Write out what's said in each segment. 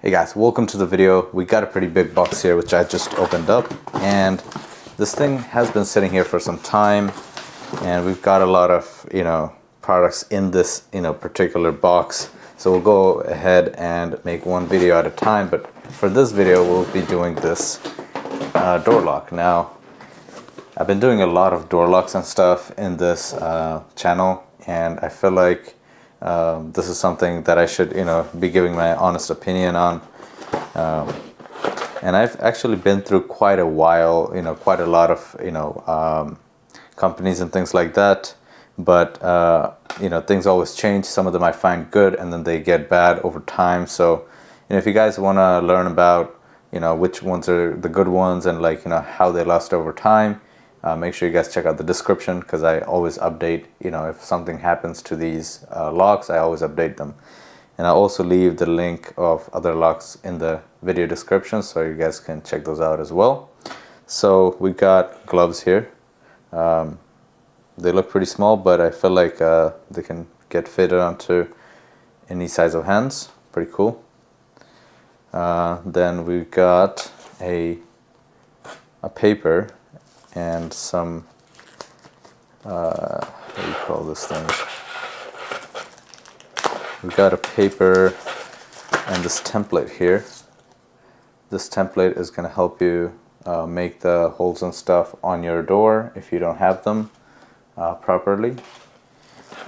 Hey guys, welcome to the video. We got a pretty big box here which I just opened up, and this thing has been sitting here for some time, and we've got a lot of products in this particular box. So we'll go ahead and make one video at a time, but for this video we'll be doing this door lock. Now I've been doing a lot of door locks and stuff in this channel, and I feel like this is something that I should be giving my honest opinion on, and I've actually been through quite a while, quite a lot of companies and things like that, but things always change. Some of them I find good and then they get bad over time. So if you guys want to learn about which ones are the good ones and how they last over time, make sure you guys check out the description, because I always update, if something happens to these locks, I always update them. And I'll also leave the link of other locks in the video description so you guys can check those out as well. So we got gloves here. They look pretty small, but I feel like they can get fitted onto any size of hands. Pretty cool. Then we got a paper and some what do you call this thing? We got a paper and this template here. This template is going to help you make the holes and stuff on your door if you don't have them properly.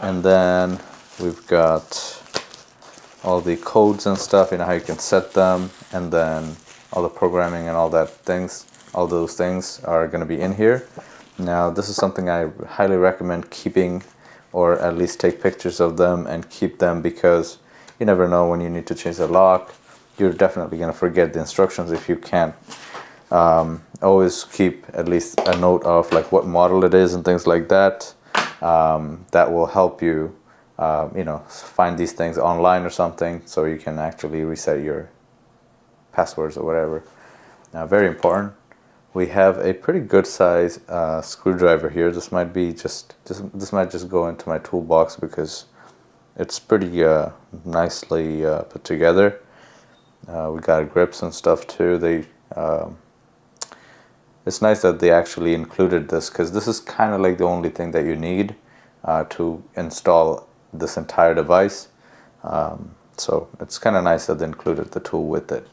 And then we've got all the codes and stuff, how you can set them, and then all the programming and all those things are going to be in here. Now this is something I highly recommend keeping, or at least take pictures of them and keep them, because you never know when you need to change the lock. You're definitely going to forget the instructions if you can't. Always keep at least a note of what model it is and things like that. That will help you find these things online or something, so you can actually reset your passwords or whatever. Now, very important, we have a pretty good size screwdriver here. This might be this might just go into my toolbox because it's pretty nicely put together. We got grips and stuff too. It's nice that they actually included this, because this is kind of like the only thing that you need to install this entire device. So it's kind of nice that they included the tool with it.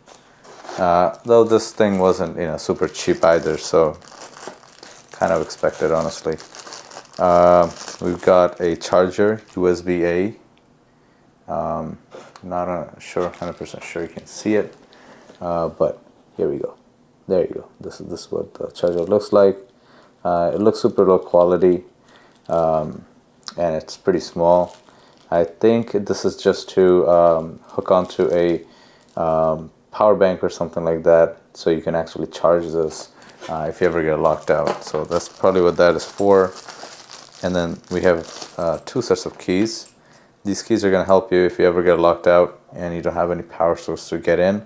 Though this thing wasn't super cheap either, so kind of expected, honestly. We've got a charger, USB-A. Not 100% sure you can see it, but here we go. There you go. This is what the charger looks like. It looks super low quality, and it's pretty small. I think this is just to hook onto a power bank or something like that, so you can actually charge this if you ever get locked out. So that's probably what that is for. And then we have two sets of keys. These keys are going to help you if you ever get locked out and you don't have any power source to get in.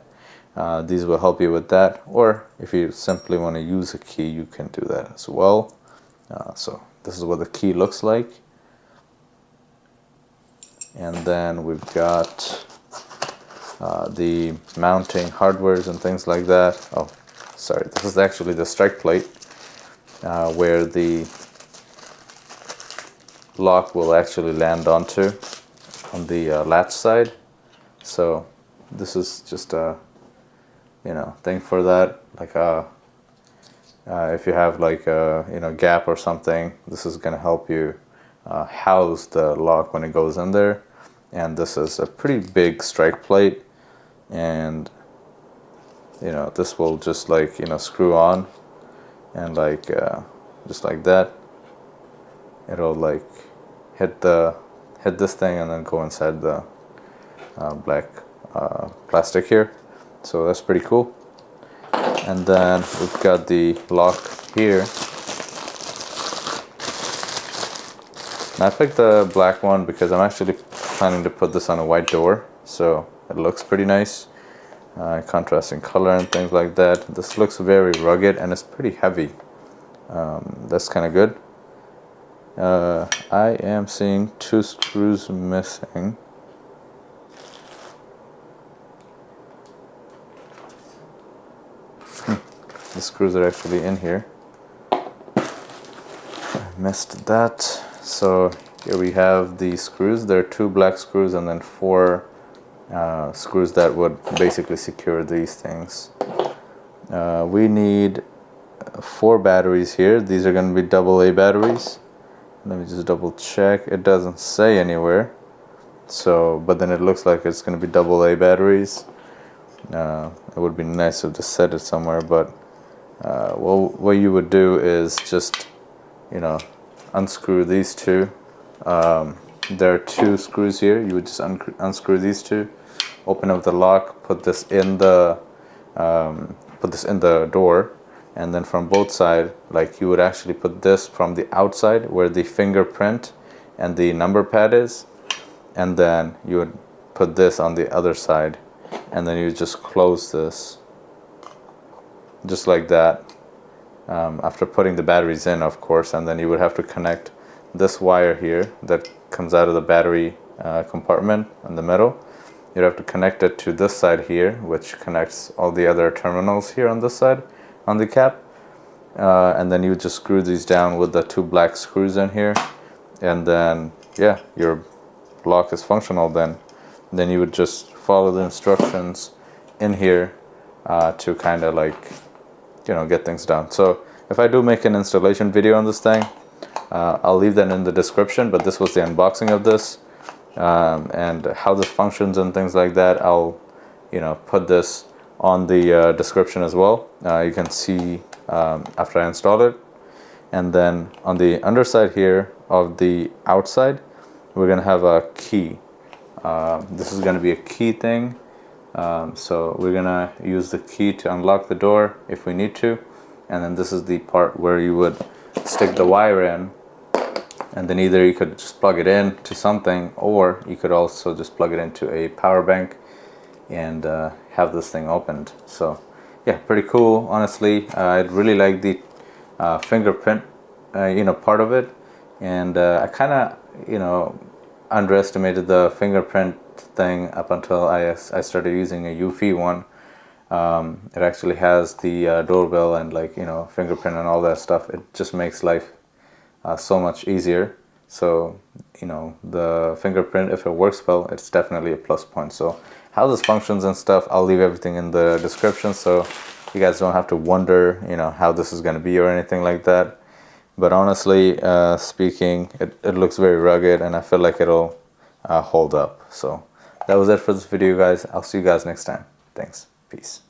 These will help you with that, or if you simply want to use a key, you can do that as well. So this is what the key looks like. And then we've got the mounting hardwares and things like that. Oh, sorry, this is actually the strike plate where the lock will actually land onto on the latch side. So this is just a thing for that, if you have a gap or something, this is going to help you house the lock when it goes in there. And this is a pretty big strike plate, and this will just screw on, and just like that, it'll hit this thing and then go inside the black plastic here. So that's pretty cool. And then we've got the lock here. Now I picked the black one because I'm actually planning to put this on a white door, so it looks pretty nice, contrasting color and things like that. This looks very rugged and it's pretty heavy. That's kind of good. I am seeing 2 screws missing. the screws are actually in here. I missed that. So here we have the screws. There are 2 black screws and then 4 screws that would basically secure these things. We need 4 batteries here. These are going to be AA batteries. Let me just double check. It doesn't say anywhere. So, but then it looks like it's going to be AA batteries. It would be nice to just set it somewhere, but well, what you would do is just, you know, unscrew these 2. There are 2 screws here. You would just unscrew these 2, open up the lock, put this in the door, and then from both sides, like you would actually put this from the outside where the fingerprint and the number pad is, and then you would put this on the other side, and then you just close this just like that, after putting the batteries in, of course. And then you would have to connect this wire here that comes out of the battery compartment in the middle. You'd have to connect it to this side here, which connects all the other terminals here on this side on the cap, and then you would just screw these down with the 2 black screws in here, and then yeah, your lock is functional. Then you would just follow the instructions in here to kind of like, you know, get things done. So if I do make an installation video on this thing, I'll leave that in the description, but this was the unboxing of this, and how this functions and things like that. I'll, you know, put this on the description as well. You can see after I install it. And then on the underside here of the outside, we're gonna have a key. This is gonna be a key thing. So we're gonna use the key to unlock the door if we need to. And then this is the part where you would stick the wire in, and then either you could just plug it in to something, or you could also just plug it into a power bank and have this thing opened. So yeah, pretty cool, honestly. I really like the fingerprint you know, part of it, and I kind of, you know, underestimated the fingerprint thing up until I started using a Eufy one. It actually has the doorbell and, like, you know, fingerprint and all that stuff. It just makes life so much easier. So, you know, the fingerprint, if it works well, it's definitely a plus point. So how this functions and stuff, I'll leave everything in the description, so you guys don't have to wonder, you know, how this is going to be or anything like that. But honestly speaking, it looks very rugged, and I feel like it'll hold up. So that was it for this video, guys. I'll see you guys next time. Thanks. Peace.